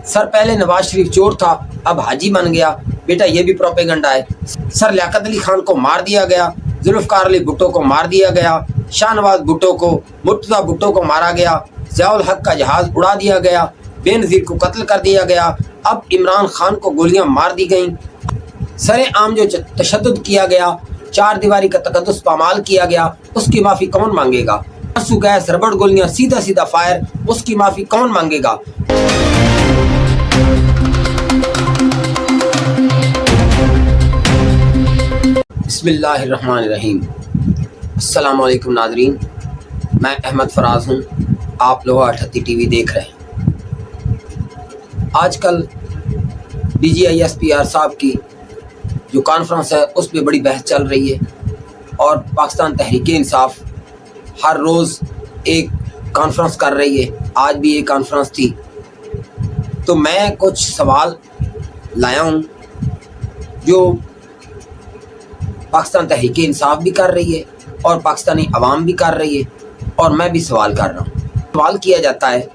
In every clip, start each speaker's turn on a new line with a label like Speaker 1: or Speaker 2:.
Speaker 1: Sir पहले नवाज शरीफ चोर था, अब हाजी बन गया, बेटा ये भी प्रोपेगंडा है। सर लियाकत अली खान को मार दिया गया, जुल्फ़िकार अली भुट्टो को मार दिया गया, शाहनवाज भुट्टो को, मुर्तज़ा भुट्टो को मारा गया, ज़ियाउल हक का जहाज़ उड़ा दिया गया, बेनज़ीर को कत्ल कर दिया गया, अब इमरान खान को गोलियां मार दी गईं। सरे आम जो तशद्दुद किया गया, चार दीवारी का तकद्दुस पामाल किया गया, उसकी माफ़ी कौन मांगेगा? आंसू गैस, रबड़ गोलियां, सीधा सीधा फायर, उसकी माफ़ी कौन मांगेगा? बिस्मिल्लाहिर्रहमानिर्रहीम। अस्सलाम वालेकुम नाज़रीन, मैं अहमद फराज हूँ, आप लोहा 38 टीवी देख रहे हैं। आजकल DGISPR साहब की जो कॉन्फ्रेंस है उस पर बड़ी बहस चल रही है और पाकिस्तान तहरीक इंसाफ हर रोज़ एक कॉन्फ्रेंस कर रही है। आज भी एक कॉन्फ्रेंस थी, तो मैं कुछ सवाल लाया हूँ जो पाकिस्तान तहरीक इंसाफ भी कर रही है और पाकिस्तानी अवाम भी कर रही है और मैं भी सवाल कर रहा हूँ। सवाल किया जाता है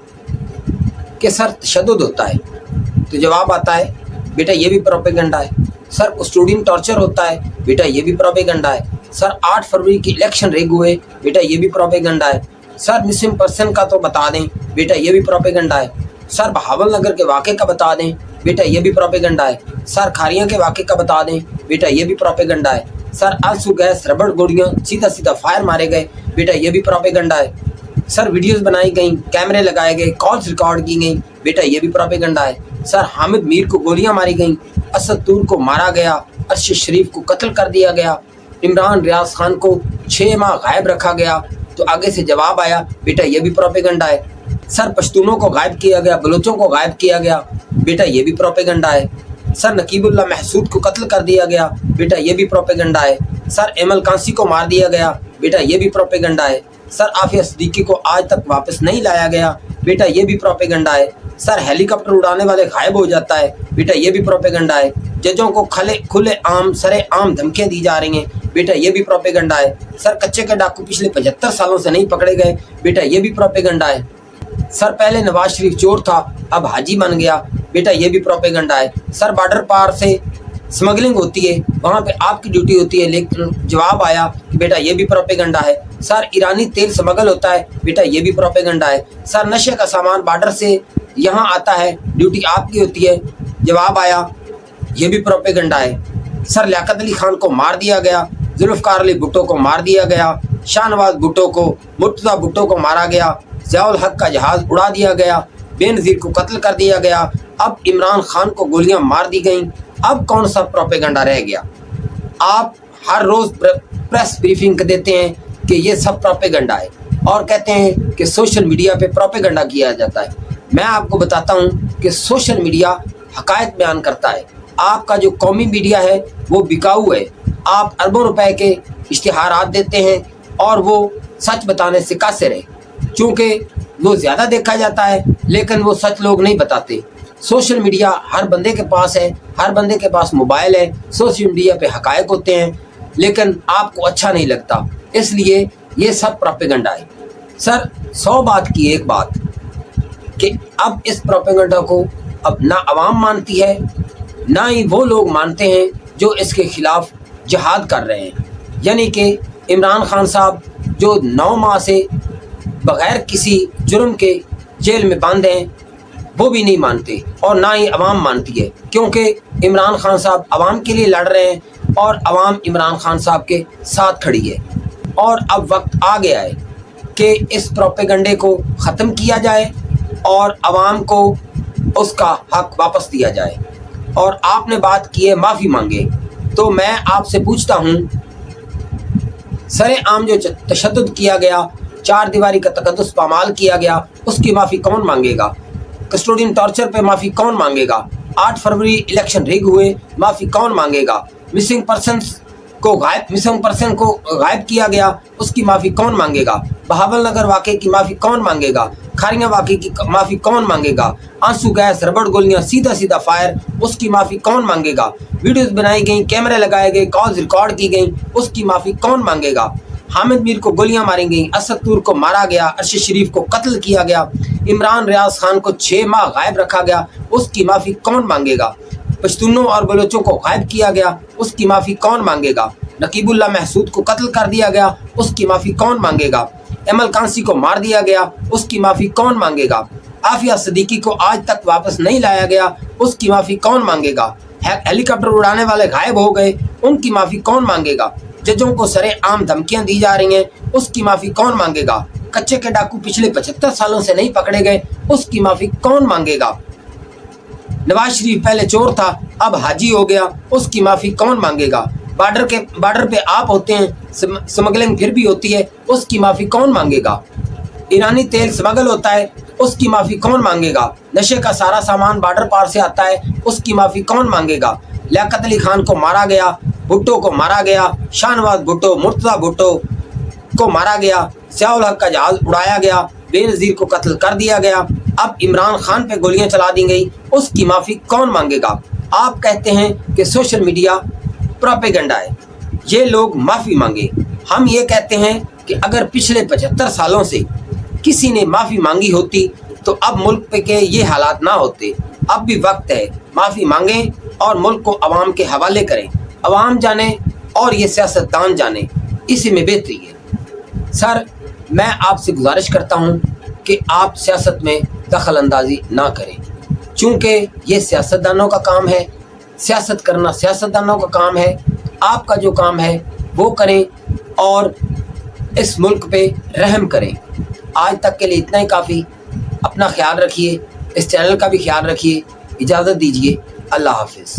Speaker 1: कि सर तशद्दुद होता है, तो जवाब आता है बेटा ये भी प्रोपेगेंडा है। सर कस्टोडियन टॉर्चर होता है, बेटा ये भी प्रोपेगेंडा है। सर 8 फरवरी की इलेक्शन रिग हुए, बेटा ये भी प्रोपेगेंडा है। सर मिसिंग पर्सन का तो बता दें, बेटा ये भी प्रोपेगेंडा है। सर बहावल नगर के वाक़े का बता दें, बेटा ये भी प्रोपेगेंडा है। सर खारियाँ के वाक़े का बता दें, बेटा ये भी प्रोपेगेंडा है। सर आंसू गैस, रबड़ गोलियां, सीधा सीधा फायर मारे गए, बेटा ये भी प्रोपेगेंडा है। सर वीडियोस बनाई गई, कैमरे लगाए गए, कॉल्स रिकॉर्ड की गई, बेटा ये भी प्रोपेगेंडा है। सर हामिद मीर को गोलियां मारी गईं, असद तूर को मारा गया, अरशद शरीफ को कत्ल कर दिया गया, इमरान रियाज खान को 6 माह गायब रखा गया, तो आगे से जवाब आया बेटा ये भी प्रोपेगेंडा है। सर पश्तूनों को गायब किया गया, बलोचों को गायब किया गया, बेटा ये भी प्रोपेगेंडा है। सर नकीबुल्लाह महसूद को कत्ल कर दिया गया, बेटा ये भी प्रोपेगेंडा है। सर एमल कांसी को मार दिया गया, बेटा ये भी प्रोपेगेंडा है। सर आफिया सिद्दीकी को आज तक वापस नहीं लाया गया, बेटा ये भी प्रोपेगेंडा है। सर हेलीकॉप्टर उड़ाने वाले गायब हो जाता है, बेटा ये भी प्रोपेगेंडा है। जजों को खुले आम सरे आम धमकियां दी जा रही हैं, बेटा ये भी प्रोपेगेंडा है। सर कच्चे के डाकू पिछले 75 सालों से नहीं पकड़े गए, बेटा ये भी प्रोपेगेंडा है। सर पहले नवाज शरीफ चोर था, अब हाजी बन गया, बेटा ये भी प्रोपेगेंडा है। सर बॉर्डर पार से स्मगलिंग होती है, वहाँ पे आपकी ड्यूटी होती है, लेकिन जवाब आया कि बेटा ये भी प्रोपेगेंडा है। सर ईरानी तेल स्मगल होता है, बेटा ये भी प्रोपेगेंडा है। सर नशे का सामान बॉर्डर से यहाँ आता है, ड्यूटी आपकी होती है, जवाब आया ये भी प्रोपेगेंडा है। सर लियाकत अली खान को मार दिया गया, जुल्फ़िकार अली भुट्टो को मार दिया गया, शाहनवाज भुट्टो को, मुर्तज़ा भुट्टो को मारा गया, ज़ियाउल हक का जहाज़ उड़ा दिया गया, बेनज़ीर को कत्ल कर दिया गया, अब इमरान खान को गोलियां मार दी गईं। अब कौन सा प्रोपेगेंडा रह गया? आप हर रोज़ प्रेस ब्रीफिंग देते हैं कि ये सब प्रोपेगेंडा है और कहते हैं कि सोशल मीडिया पे प्रोपेगेंडा किया जाता है। मैं आपको बताता हूँ कि सोशल मीडिया हक़ाइक़ बयान करता है। आपका जो कौमी मीडिया है वो बिकाऊ है। आप अरबों रुपए के इश्तिहारात देते हैं और वो सच बताने से कासिर है, चूँकि वो ज़्यादा देखा जाता है, लेकिन वो सच लोग नहीं बताते। सोशल मीडिया हर बंदे के पास है, हर बंदे के पास मोबाइल है, सोशल मीडिया पे हक़ाइक़ होते हैं, लेकिन आपको अच्छा नहीं लगता, इसलिए ये सब प्रोपेगेंडा है। सर 100 बात की एक बात कि अब इस प्रोपेगेंडा को अब ना अवाम मानती है, ना ही वो लोग मानते हैं जो इसके खिलाफ जिहाद कर रहे हैं। यानी कि इमरान खान साहब जो 9 माह से बग़ैर किसी जुर्म के जेल में बंद हैं, वो भी नहीं मानते और ना ही अवाम मानती है, क्योंकि इमरान खान साहब अवाम के लिए लड़ रहे हैं और अवाम इमरान खान साहब के साथ खड़ी है। और अब वक्त आ गया है कि इस प्रोपेगेंडे को ख़त्म किया जाए और अवाम को उसका हक वापस दिया जाए। और आपने बात की है माफ़ी मांगे, तो मैं आपसे पूछता हूँ, सरे आम जो तशद्दुद किया गया, चार दीवारी का तकद्दुस पामाल किया गया, उसकी माफ़ी कौन मांगेगा? कस्टोडियन टॉर्चर पे माफ़ी कौन मांगेगा? 8 फरवरी इलेक्शन रिग हुए, माफ़ी कौन मांगेगा? मिसिंग पर्सन को गायब किया गया, उसकी माफ़ी कौन मांगेगा? बहावल नगर वाक़े की माफ़ी कौन मांगेगा? खारियाँ वाक़े की माफ़ी कौन मांगेगा? आंसू गैस, रबड़ गोलियां, सीधा सीधा फायर, उसकी माफ़ी कौन मांगेगा? वीडियोस बनाई गई, कैमरे लगाए गए, कॉल्स रिकॉर्ड की गई, उसकी माफ़ी कौन मांगेगा? हामिद मीर को गोलियां मारी गई, असद तूर को मारा गया, अरशद शरीफ को कत्ल किया गया, عمران ریاض خان کو 6 ماہ غائب رکھا گیا، اس کی معافی کون مانگے گا؟ پشتونوں اور بلوچوں کو غائب کیا گیا، اس کی معافی کون مانگے گا؟ نقیب اللہ محسود کو قتل کر دیا گیا، اس کی معافی کون مانگے گا؟ ایمل کانسی کو مار دیا گیا، اس کی معافی کون مانگے گا؟ عافیہ صدیقی کو آج تک واپس نہیں لایا گیا، اس کی معافی کون مانگے گا؟ ہیلی کاپٹر اڑانے والے غائب ہو گئے، ان کی معافی کون مانگے گا؟ ججوں کو سرے عام دھمکیاں دی جا رہی ہیں، اس کی معافی کون مانگے گا؟ کچے کے ڈاکو پچھلے 75 سالوں سے نہیں پکڑے گئے، اس کی معافی کون مانگے گا؟ نواز شریف پہلے چور تھا، اب حاجی ہو گیا، اس کی معافی کون مانگے گا؟ بارڈر پہ آپ ہوتے ہیں، سمگلنگ پھر بھی ہوتی ہے، اس کی معافی کون مانگے گا؟ ایرانی تیل سمگل ہوتا ہے، اس کی معافی کون مانگے گا؟ نشے کا سارا سامان بارڈر پار سے آتا ہے، اس کی معافی کون مانگے گا؟ لیاقت علی خان کو مارا گیا، بھٹو کو مارا گیا، شاہ نواز بھٹو، مرتضیٰ بھٹو کو مارا گیا، ضیاء الحق کا جہاز اڑایا گیا، بے نظیر کو قتل کر دیا گیا، اب عمران خان پہ گولیاں چلا دی گئی، اس کی معافی کون مانگے گا؟ آپ کہتے ہیں کہ سوشل میڈیا پروپیگنڈا ہے، یہ لوگ معافی مانگے۔ ہم یہ کہتے ہیں کہ اگر پچھلے 75 سالوں سے کسی نے معافی مانگی ہوتی تو اب ملک پہ کے یہ حالات نہ ہوتے۔ اب بھی وقت ہے، معافی مانگیں اور ملک کو عوام کے حوالے کریں، عوام جانے اور یہ سیاستدان جانے، اسی میں بہتری ہے۔ سر، میں آپ سے گزارش کرتا ہوں کہ آپ سیاست میں دخل اندازی نہ کریں، چونکہ یہ سیاستدانوں کا کام ہے، سیاست کرنا سیاستدانوں کا کام ہے۔ آپ کا جو کام ہے وہ کریں اور اس ملک پہ رحم کریں۔ آج تک کے لیے اتنا ہی کافی۔ اپنا خیال رکھیے، اس چینل کا بھی خیال رکھیے۔ اجازت دیجیے، اللہ حافظ۔